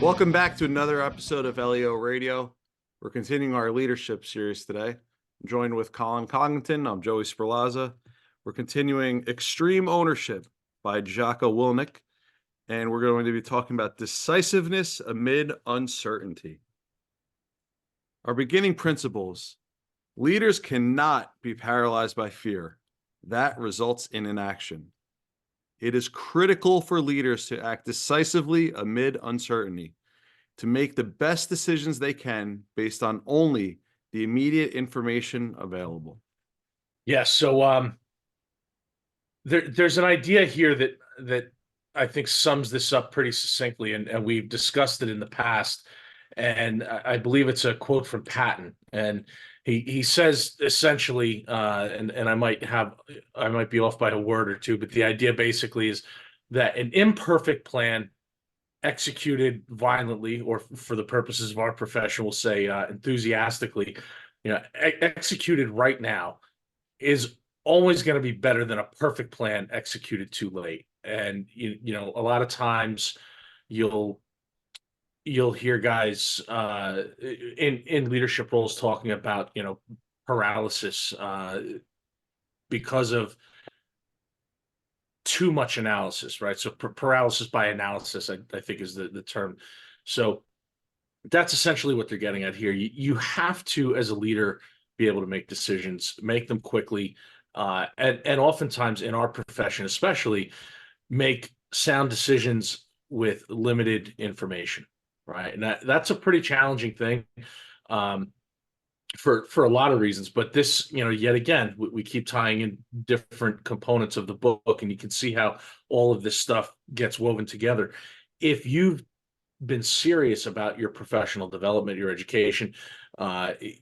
Welcome back to another episode of LEO Radio. We're continuing our leadership series today. I'm joined with Collin Congleton. I'm Joey Sperlazza. We're continuing Extreme Ownership by Jocko Willink, and we're going to be talking about decisiveness amid uncertainty. Our beginning principles. Leaders cannot be paralyzed by fear. That results in inaction. It is critical for leaders to act decisively amid uncertainty, to make the best decisions they can based on only the immediate information available. Yes. So there's an idea here that I think sums this up pretty succinctly, and we've discussed it in the past. And I believe it's a quote from Patton, and he says essentially, and I might be off by a word or two, but the idea basically is that an imperfect plan executed violently, or for the purposes of our profession, we'll say enthusiastically, executed right now is always going to be better than a perfect plan executed too late. And a lot of times you'll hear guys in leadership roles talking about paralysis because of too much analysis, right? So paralysis by analysis, I think, is the term. So that's essentially what they're getting at here. You have to, as a leader, be able to make decisions, make them quickly, and oftentimes in our profession, especially, make sound decisions with limited information, right? And that's a pretty challenging thing for a lot of reasons. But this, yet again, we keep tying in different components of the book, and you can see how all of this stuff gets woven together. If you've been serious about your professional development, your education,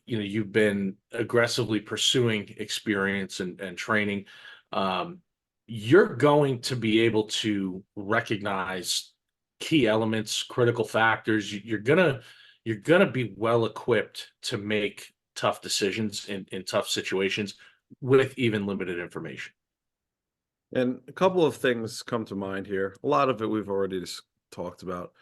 you've been aggressively pursuing experience and training, you're going to be able to recognize key elements, critical factors. You're gonna be well equipped to make tough decisions in tough situations with even limited information. And a couple of things come to mind here. A lot of it we've already just talked about,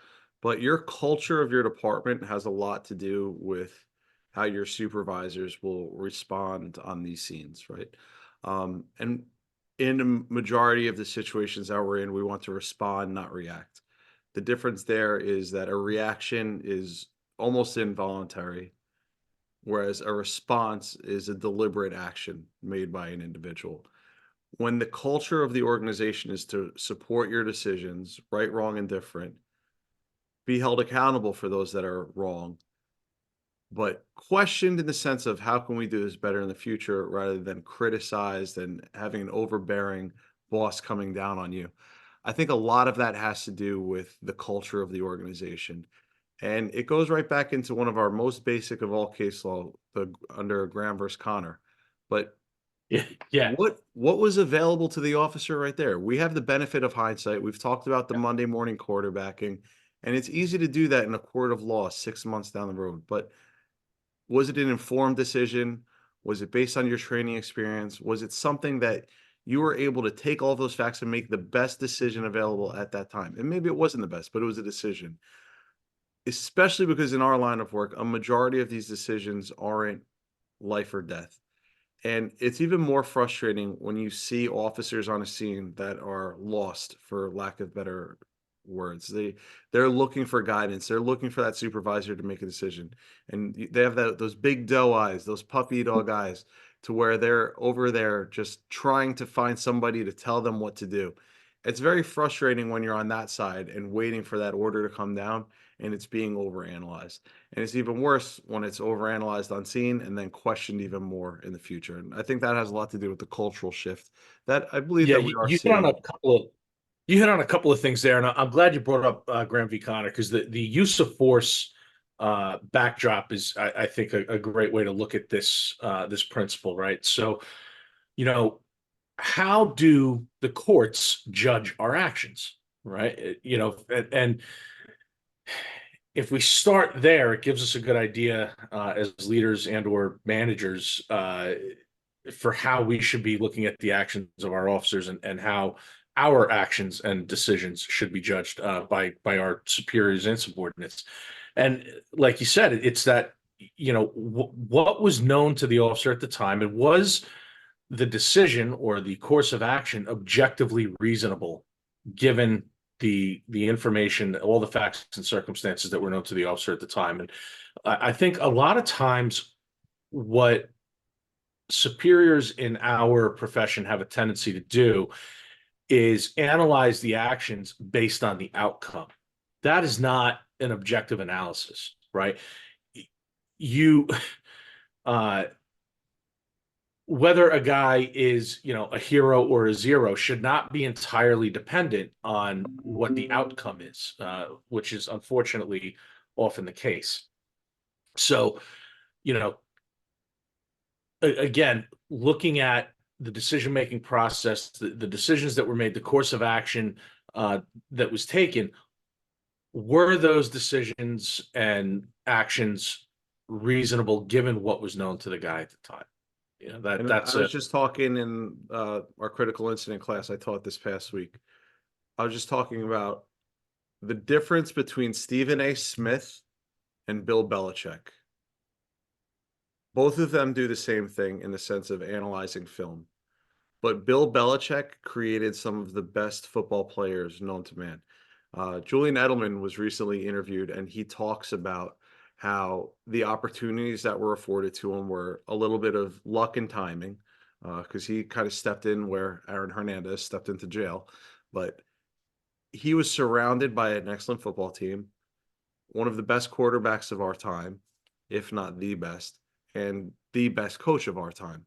but your culture of your department has a lot to do with how your supervisors will respond on these scenes, right? And in a majority of the situations that we're in, we want to respond, not react. The difference there is that a reaction is almost involuntary, whereas a response is a deliberate action made by an individual. When the culture of the organization is to support your decisions, right, wrong, and different, be held accountable for those that are wrong, but questioned in the sense of how can we do this better in the future rather than criticized and having an overbearing boss coming down on you. I think a lot of that has to do with the culture of the organization. And it goes right back into one of our most basic of all case law, under Graham versus Connor. But Yeah. what was available to the officer right there? We have the benefit of hindsight. We've talked about the Monday morning quarterbacking, and it's easy to do that in a court of law 6 months down the road. But was it an informed decision? Was it based on your training experience? Was it something that you were able to take all those facts and make the best decision available at that time? And maybe it wasn't the best, but it was a decision. Especially because in our line of work, a majority of these decisions aren't life or death. And it's even more frustrating when you see officers on a scene that are lost, for lack of better words. They're looking for guidance. They're looking for that supervisor to make a decision. And they have those big doe eyes, those puppy dog eyes, to where they're over there just trying to find somebody to tell them what to do. It's very frustrating when you're on that side and waiting for that order to come down and it's being overanalyzed. And it's even worse when it's overanalyzed on scene and then questioned even more in the future. And I think that has a lot to do with the cultural shift that I believe Yeah, that we are you hit on seeing. a couple of things there, and I'm glad you brought up Graham v. Connor, because the use of force backdrop is, I think, a great way to look at this principle, right? So, how do the courts judge our actions, right? And if we start there, it gives us a good idea as leaders and or managers for how we should be looking at the actions of our officers, and how our actions and decisions should be judged by our superiors and subordinates. And like you said, it's that, what was known to the officer at the time, and was the decision or the course of action objectively reasonable given the information, all the facts and circumstances that were known to the officer at the time. And I think a lot of times what superiors in our profession have a tendency to do is analyze the actions based on the outcome. That is not an objective analysis, right? You Whether a guy is, a hero or a zero should not be entirely dependent on what the outcome is, which is unfortunately often the case. So, you know, again, looking at the decision-making process, the decisions that were made, the course of action that was taken, were those decisions and actions reasonable given what was known to the guy at the time? And That's I was just talking in our critical incident class I taught this past week. I was just talking about the difference between Stephen A. Smith and Bill Belichick. Both of them do the same thing in the sense of analyzing film. But Bill Belichick created some of the best football players known to man. Julian Edelman was recently interviewed, and he talks about how the opportunities that were afforded to him were a little bit of luck and timing, because he kind of stepped in where Aaron Hernandez stepped into jail. But he was surrounded by an excellent football team, one of the best quarterbacks of our time, if not the best, and the best coach of our time.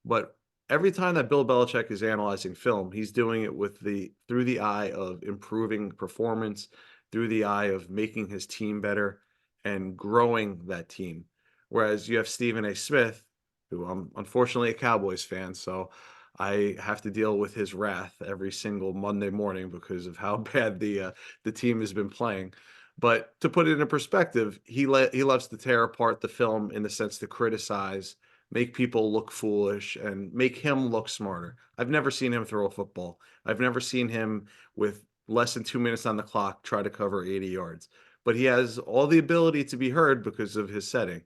But every time that Bill Belichick is analyzing film, he's doing it through the eye of improving performance, through the eye of making his team better and growing that team. Whereas you have Stephen A. Smith, who I'm unfortunately a Cowboys fan, so I have to deal with his wrath every single Monday morning because of how bad the team has been playing. But to put it in perspective, he loves to tear apart the film in the sense to criticize, make people look foolish, and make him look smarter. I've never seen him throw a football. I've never seen him with less than 2 minutes on the clock try to cover 80 yards. But he has all the ability to be heard because of his setting.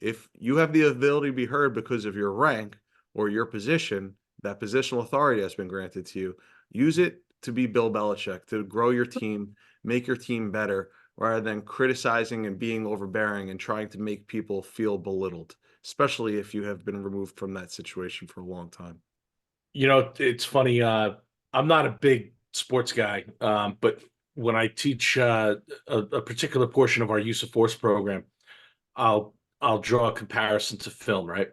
If you have the ability to be heard because of your rank or your position, that positional authority has been granted to you, use it to be Bill Belichick, to grow your team, make your team better, rather than criticizing and being overbearing and trying to make people feel belittled, especially if you have been removed from that situation for a long time. It's funny. I'm not a big sports guy, but when I teach a particular portion of our use of force program, I'll draw a comparison to film, right?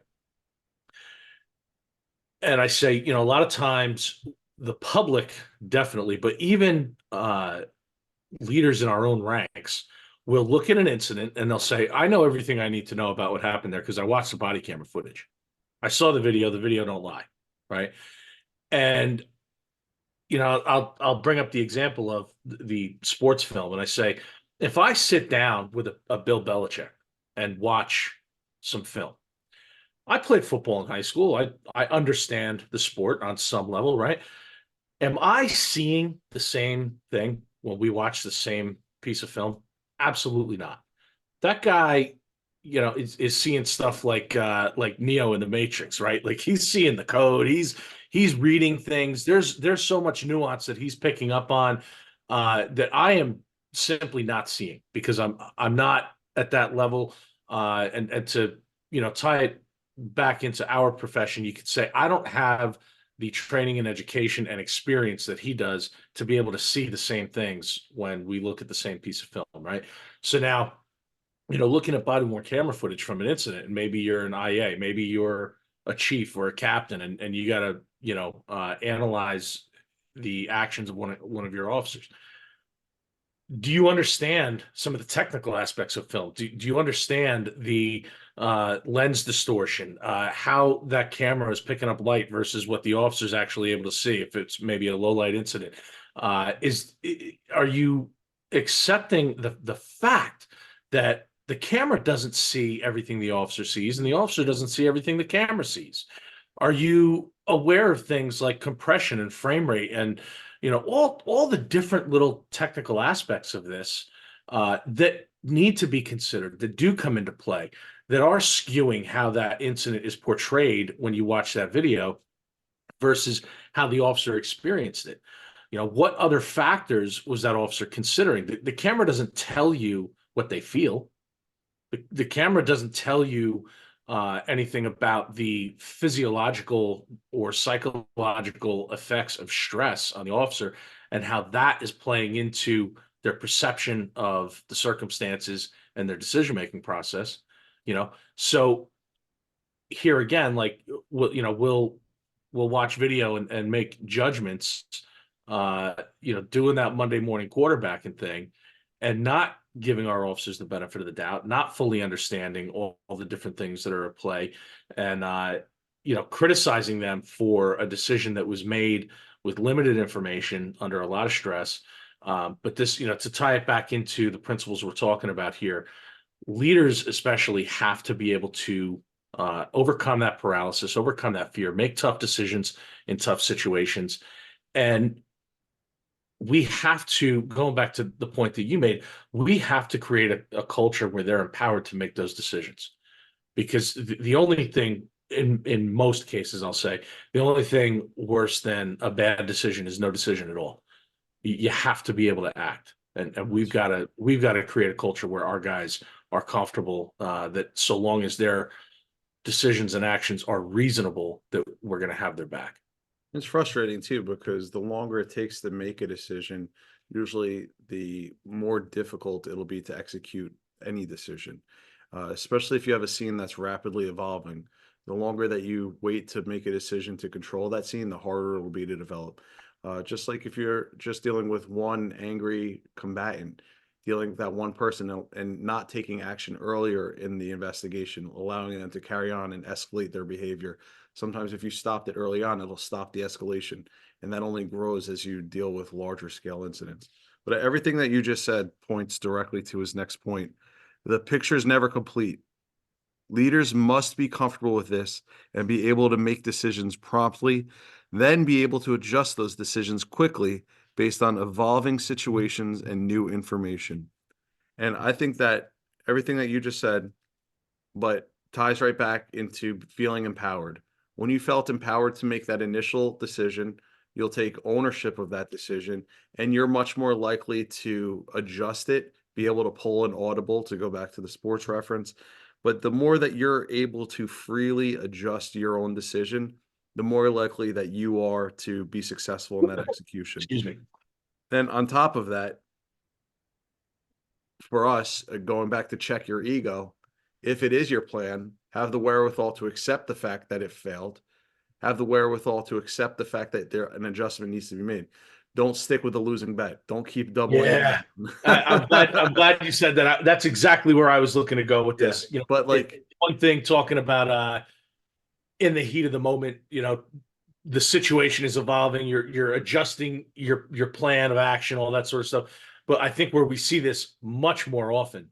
And I say, a lot of times the public definitely, but even leaders in our own ranks will look at an incident and they'll say, I know everything I need to know about what happened there because I watched the body camera footage. I saw the video don't lie, right? And I'll bring up the example of the sports film, and I say, if I sit down with a Bill Belichick and watch some film, I played football in high school. I understand the sport on some level, right? Am I seeing the same thing when we watch the same piece of film? Absolutely not. That guy, is seeing stuff like Neo in the Matrix, right? Like he's seeing the code. He's reading things. There's so much nuance that he's picking up on that I am simply not seeing because I'm not at that level. And to tie it back into our profession, you could say I don't have the training and education and experience that he does to be able to see the same things when we look at the same piece of film, right? So now, looking at body worn camera footage from an incident, and maybe you're an IA, maybe you're a chief or a captain, and you got to, analyze the actions of one of your officers. Do you understand some of the technical aspects of film? Do you understand the lens distortion, how that camera is picking up light versus what the officer is actually able to see if it's maybe a low light incident? Are you accepting the fact that the camera doesn't see everything the officer sees and the officer doesn't see everything the camera sees? Are you aware of things like compression and frame rate and all the different little technical aspects of this that need to be considered, that do come into play, that are skewing how that incident is portrayed when you watch that video versus how the officer experienced it. What other factors was that officer considering? The camera doesn't tell you what they feel. The camera doesn't tell you anything about the physiological or psychological effects of stress on the officer and how that is playing into their perception of the circumstances and their decision-making process. So here again, like we'll watch video and make judgments, doing that Monday morning quarterbacking thing and not giving our officers the benefit of the doubt, not fully understanding all the different things that are at play, and criticizing them for a decision that was made with limited information under a lot of stress. But this, to tie it back into the principles we're talking about here, leaders especially have to be able to overcome that paralysis, overcome that fear, make tough decisions in tough situations. And we have to, going back to the point that you made, we have to create a culture where they're empowered to make those decisions. Because the only thing, in most cases, I'll say, the only thing worse than a bad decision is no decision at all. You have to be able to act. And we've got to create a culture where our guys are comfortable, that so long as their decisions and actions are reasonable, that we're going to have their back. It's frustrating too, because the longer it takes to make a decision, usually the more difficult it'll be to execute any decision. Especially if you have a scene that's rapidly evolving. The longer that you wait to make a decision to control that scene, the harder it will be to develop. Just like if you're just dealing with one angry combatant, dealing with that one person and not taking action earlier in the investigation, allowing them to carry on and escalate their behavior. Sometimes if you stopped it early on, it'll stop the escalation, and that only grows as you deal with larger scale incidents. But everything that you just said points directly to his next point. The picture is never complete. Leaders must be comfortable with this and be able to make decisions promptly, then be able to adjust those decisions quickly based on evolving situations and new information. And I think that everything that you just said, but ties right back into feeling empowered. When you felt empowered to make that initial decision, you'll take ownership of that decision, and you're much more likely to adjust it, be able to pull an audible, to go back to the sports reference. But the more that you're able to freely adjust your own decision, the more likely that you are to be successful in that execution. Excuse me. Then on top of that, for us, going back to check your ego, if it is your plan, have the wherewithal to accept the fact that it failed, have the wherewithal to accept the fact that an adjustment needs to be made. Don't stick with the losing bet. Don't keep doubling. Yeah, I'm glad you said that. That's exactly where I was looking to go with this. But like one thing talking about in the heat of the moment, the situation is evolving. You're adjusting your plan of action, all that sort of stuff. But I think where we see this much more often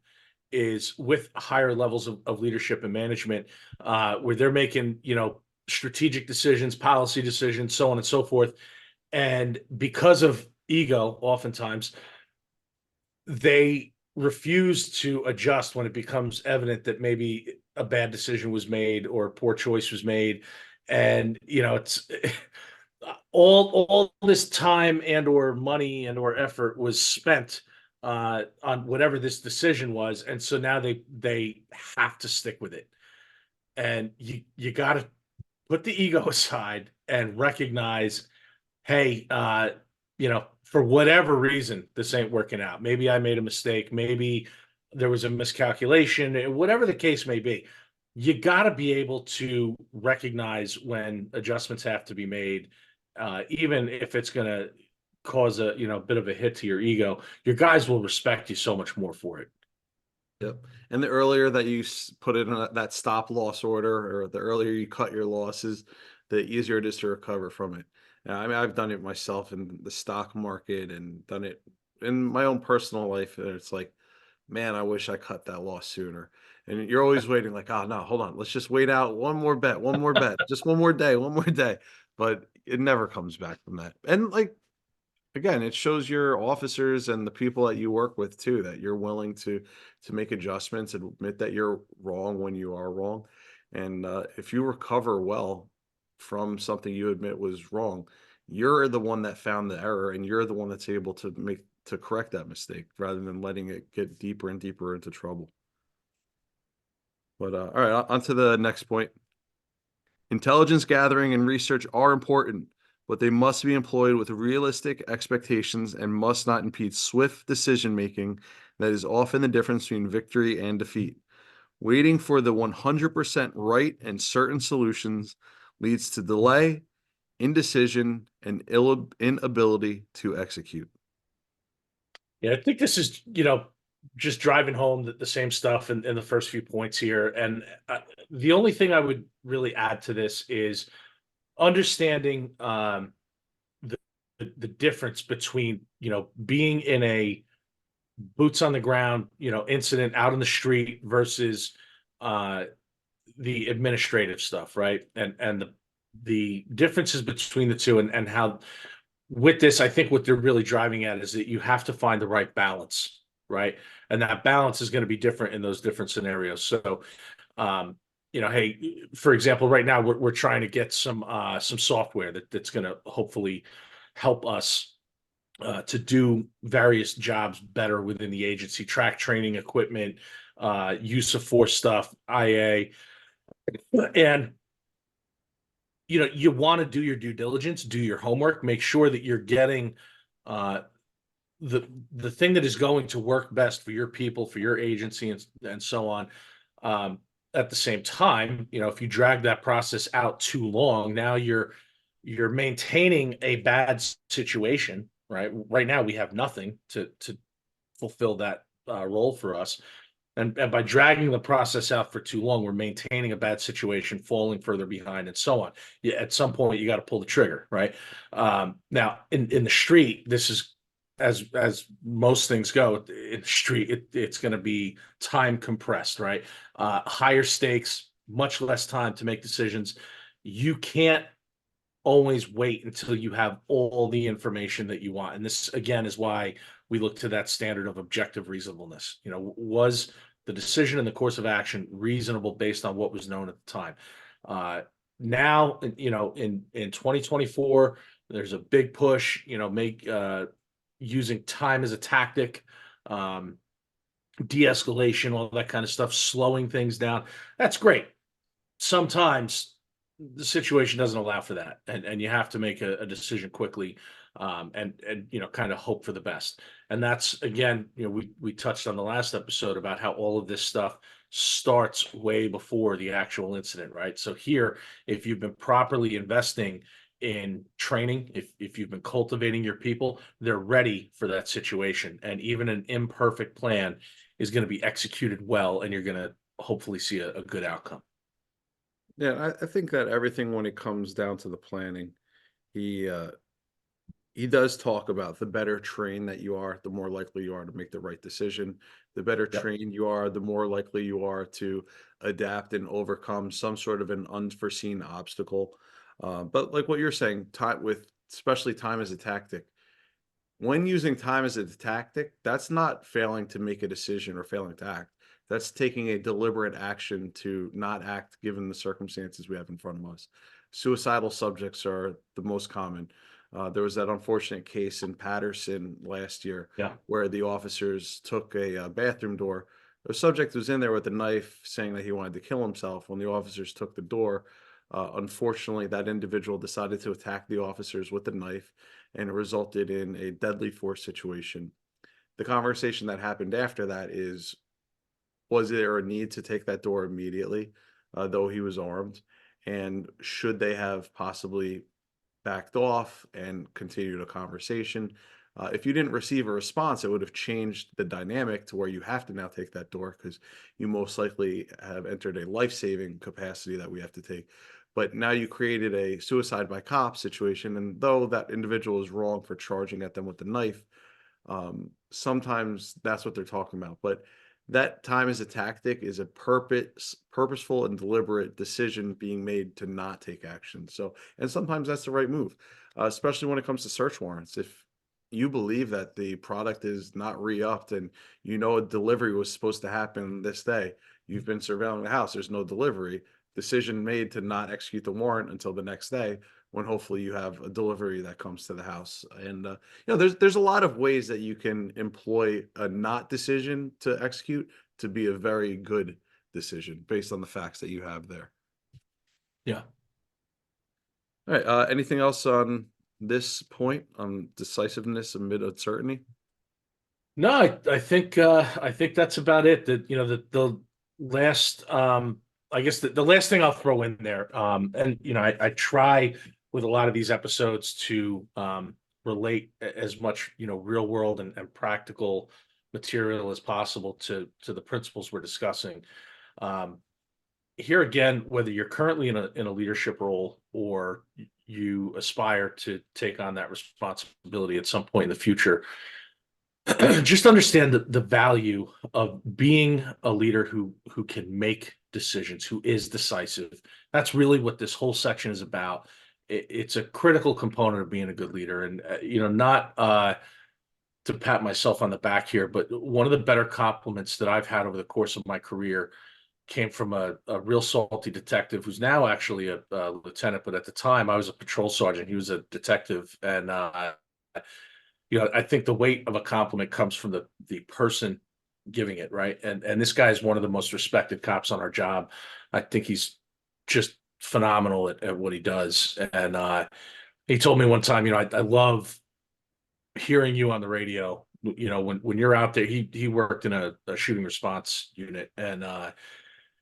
is with higher levels of leadership and management, where they're making strategic decisions, policy decisions, so on and so forth. And because of ego, oftentimes they refuse to adjust when it becomes evident that maybe a bad decision was made or a poor choice was made. And it's all this time and or money and or effort was spent on whatever this decision was, and so now they have to stick with it. And you got to put the ego aside and recognize, hey, for whatever reason, this ain't working out. Maybe I made a mistake. Maybe there was a miscalculation. Whatever the case may be, you got to be able to recognize when adjustments have to be made, even if it's going to cause a bit of a hit to your ego. Your guys will respect you so much more for it. Yep. And the earlier that you put in that stop loss order, or the earlier you cut your losses, the easier it is to recover from it. I mean, I've done it myself in the stock market and done it in my own personal life. And it's like, man, I wish I cut that loss sooner. And you're always waiting, like, oh no, hold on, let's just wait out one more bet, just one more day, one more day. But it never comes back from that. And like, again, it shows your officers and the people that you work with too, that you're willing to make adjustments and admit that you're wrong when you are wrong. And if you recover well from something you admit was wrong, you're the one that found the error, and you're the one that's able to correct that mistake rather than letting it get deeper and deeper into trouble. But all right, on to the next point. Intelligence gathering and research are important, but they must be employed with realistic expectations and must not impede swift decision making that is often the difference between victory and defeat. Waiting for the 100% right and certain solutions leads to delay, indecision, and inability to execute. Yeah, I think this is, just driving home the same stuff in the first few points here. And the only thing I would really add to this is understanding the the difference between, being in a boots on the ground, incident out in the street versus uh the administrative stuff, right? And the differences between the two, and how with this, I think what they're really driving at is that you have to find the right balance, right? And that balance is going to be different in those different scenarios. So, hey, for example, right now we're trying to get some software that's going to hopefully help us to do various jobs better within the agency, track training equipment, use of force stuff, IA, and you want to do your due diligence, do your homework, make sure that you're getting uh, the thing that is going to work best for your people, for your agency, and so on. Um, at the same time, if you drag that process out too long, now you're maintaining a bad situation, right? Right now, we have nothing to fulfill that role for us. And by dragging the process out for too long, we're maintaining a bad situation, falling further behind, and so on. Yeah, at some point, you got to pull the trigger, right? Now, in the street, this is as most things go in the street. It's going to be time compressed, right? Higher stakes, much less time to make decisions. You can't always wait until you have all the information that you want. And this again is why we look to that standard of objective reasonableness. Was the decision and the course of action reasonable based on what was known at the time? Now, in 2024, there's a big push, make using time as a tactic, um, de-escalation, all that kind of stuff, slowing things down. That's great. Sometimes the situation doesn't allow for that, and you have to make a decision quickly, and kind of hope for the best. And that's again, we touched on the last episode about how all of this stuff starts way before the actual incident, right? So here, if you've been properly investing in training, if you've been cultivating your people, they're ready for that situation, and even an imperfect plan is going to be executed well, and you're going to hopefully see a good outcome. Yeah, I think that everything when it comes down to the planning, he he does talk about the better trained that you are, the more likely you are to make the right decision. The better Yep. trained you are, the more likely you are to adapt and overcome some sort of an unforeseen obstacle. But like what you're saying, time with especially time as a tactic. When using time as a tactic, that's not failing to make a decision or failing to act. That's taking a deliberate action to not act given the circumstances we have in front of us. Suicidal subjects are the most common. There was that unfortunate case in Patterson last year Yeah. where the officers took a bathroom door. The subject was in there with a knife saying that he wanted to kill himself. When the officers took the door, unfortunately, that individual decided to attack the officers with the knife, and it resulted in a deadly force situation. The conversation that happened after that is, was there a need to take that door immediately, though he was armed? And should they have possibly backed off and continued a conversation? If you didn't receive a response, it would have changed the dynamic to where you have to now take that door because you most likely have entered a life-saving capacity that we have to take. But now you created a suicide by cop situation, and though that individual is wrong for charging at them with the knife, sometimes that's what they're talking about. But that time as a tactic is a purposeful and deliberate decision being made to not take action. So, and sometimes that's the right move, especially when it comes to search warrants. you believe that the product is not re-upped and you know a delivery was supposed to happen this day. You've been surveilling the house, there's no delivery. Decision made to not execute the warrant until the next day when hopefully you have a delivery that comes to the house. And there's a lot of ways that you can employ a not decision to execute to be a very good decision based on the facts that you have there. Yeah. All right, anything else on this point on decisiveness amid uncertainty? No, I think that's about it. That the last I guess the last thing I'll throw in there, and I try with a lot of these episodes to relate as much real world and practical material as possible to the principles we're discussing. Um, Here again, whether you're currently in a leadership role or you aspire to take on that responsibility at some point in the future, just understand the value of being a leader who can make decisions, who is decisive. That's really what this whole section is about. It's a critical component of being a good leader, and not to pat myself on the back here, but one of the better compliments that I've had over the course of my career came from a real salty detective who's now actually a lieutenant, but at the time I was a patrol sergeant. He was a detective, and I think the weight of a compliment comes from the person giving it, right? And this guy is one of the most respected cops on our job. I think he's just phenomenal at what he does. And he told me one time, I love hearing you on the radio. When you're out there, he worked in a shooting response unit, and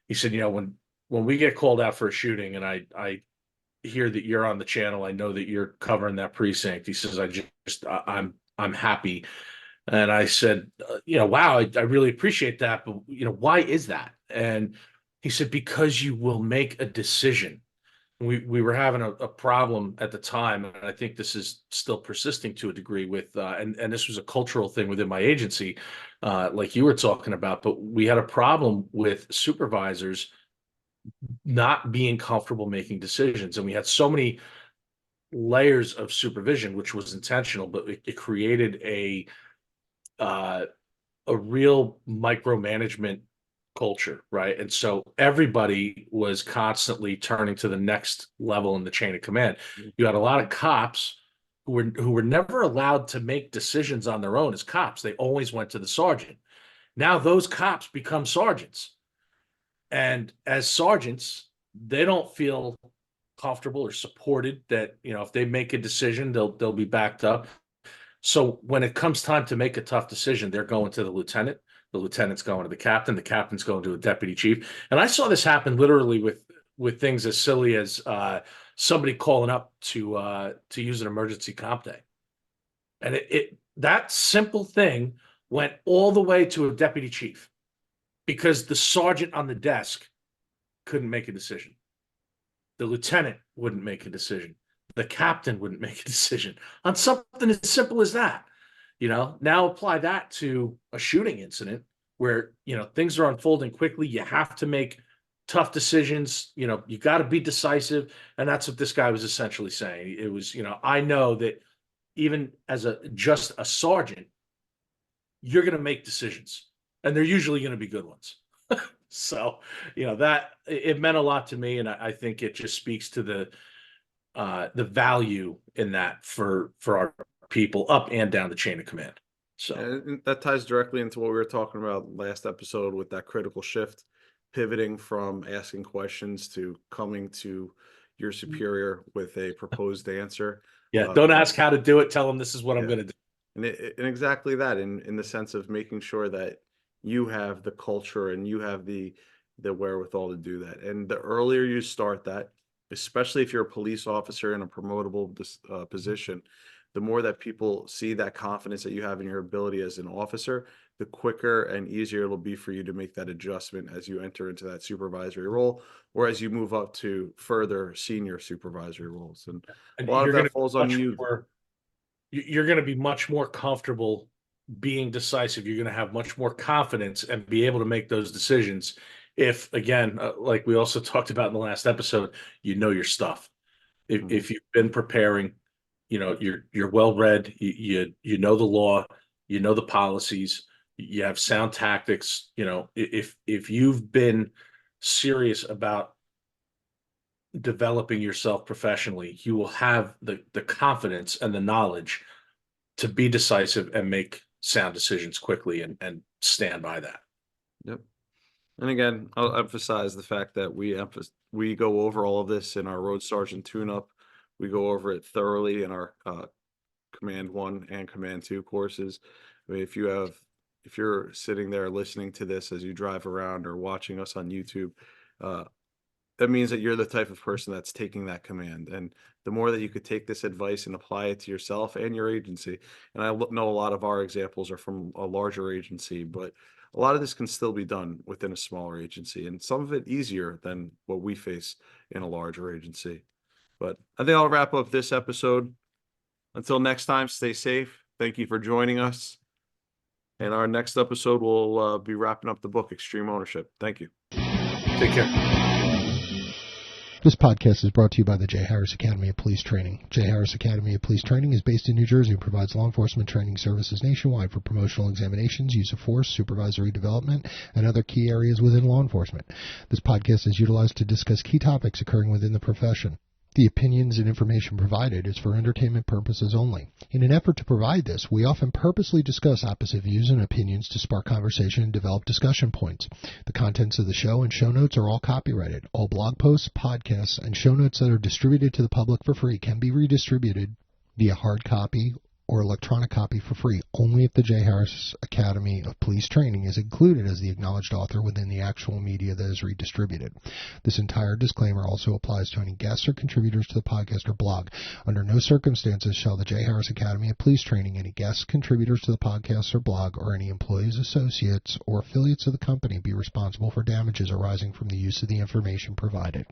he said, when we get called out for a shooting, and I hear that you're on the channel, I know that you're covering that precinct. He says, I'm happy. And I said, wow, I really appreciate that, but why is that? And he said, because you will make a decision. We were having a problem at the time, and I think this is still persisting to a degree with and this was a cultural thing within my agency, like you were talking about. But we had a problem with supervisors not being comfortable making decisions, and we had so many layers of supervision, which was intentional, but it created uh, a real micromanagement culture, right? And so everybody was constantly turning to the next level in the chain of command. You had a lot of cops who were never allowed to make decisions on their own as cops. They always went to the sergeant. Now those cops become sergeants. And as sergeants, they don't feel comfortable or supported that, if they make a decision, they'll be backed up. So when it comes time to make a tough decision, they're going to the lieutenant's going to the captain's going to a deputy chief. And I saw this happen literally with things as silly as somebody calling up to use an emergency comp day. And that simple thing went all the way to a deputy chief because the sergeant on the desk couldn't make a decision. The lieutenant wouldn't make a decision. The captain wouldn't make a decision on something as simple as that. Now apply that to a shooting incident where, things are unfolding quickly. You have to make tough decisions. You got to be decisive. And that's what this guy was essentially saying. It was, I know that even as just a sergeant, you're going to make decisions, and they're usually going to be good ones. So, that it meant a lot to me. And I think it just speaks to the value in that for our people up and down the chain of command. So And that ties directly into what we were talking about last episode with that critical shift, pivoting from asking questions to coming to your superior with a proposed answer. yeah, don't ask how to do it. Tell them this is what I'm Yeah. going to do. And exactly that, in the sense of making sure that you have the culture and you have the wherewithal to do that. And the earlier you start that, especially if you're a police officer in a promotable position, the more that people see that confidence that you have in your ability as an officer, the quicker and easier it'll be for you to make that adjustment as you enter into that supervisory role or as you move up to further senior supervisory roles. And And a lot of you're going that to be falls on much you. more, you're going to be much more comfortable being decisive. You're going to have much more confidence and be able to make those decisions. If again, like we also talked about in the last episode, you know your stuff. If Mhm. you've been preparing, you're well read, you know the law, you know the policies, you have sound tactics. If you've been serious about developing yourself professionally, you will have the confidence and the knowledge to be decisive and make sound decisions quickly and stand by that. Yep. And again, I'll emphasize the fact that we go over all of this in our road sergeant tune-up. We go over it thoroughly in our Command 1 and Command 2 courses. I mean, if you're sitting there listening to this as you drive around or watching us on YouTube, uh, that means that you're the type of person that's taking that command. And the more that you could take this advice and apply it to yourself and your agency, and know a lot of our examples are from a larger agency, but a lot of this can still be done within a smaller agency, and some of it easier than what we face in a larger agency. But I think I'll wrap up this episode. Until next time, stay safe. Thank you for joining us. And our next episode will be wrapping up the book, Extreme Ownership. Thank you. Take care. This podcast is brought to you by the J. Harris Academy of Police Training. J. Harris Academy of Police Training is based in New Jersey and provides law enforcement training services nationwide for promotional examinations, use of force, supervisory development, and other key areas within law enforcement. This podcast is utilized to discuss key topics occurring within the profession. The opinions and information provided is for entertainment purposes only. In an effort to provide this, we often purposely discuss opposite views and opinions to spark conversation and develop discussion points. The contents of the show and show notes are all copyrighted. All blog posts, podcasts, and show notes that are distributed to the public for free can be redistributed via hard copy or electronic copy for free only if the J. Harris Academy of Police Training is included as the acknowledged author within the actual media that is redistributed. This entire disclaimer also applies to any guests or contributors to the podcast or blog. Under no circumstances shall the J. Harris Academy of Police Training, any guests, contributors to the podcast or blog, or any employees, associates, or affiliates of the company be responsible for damages arising from the use of the information provided.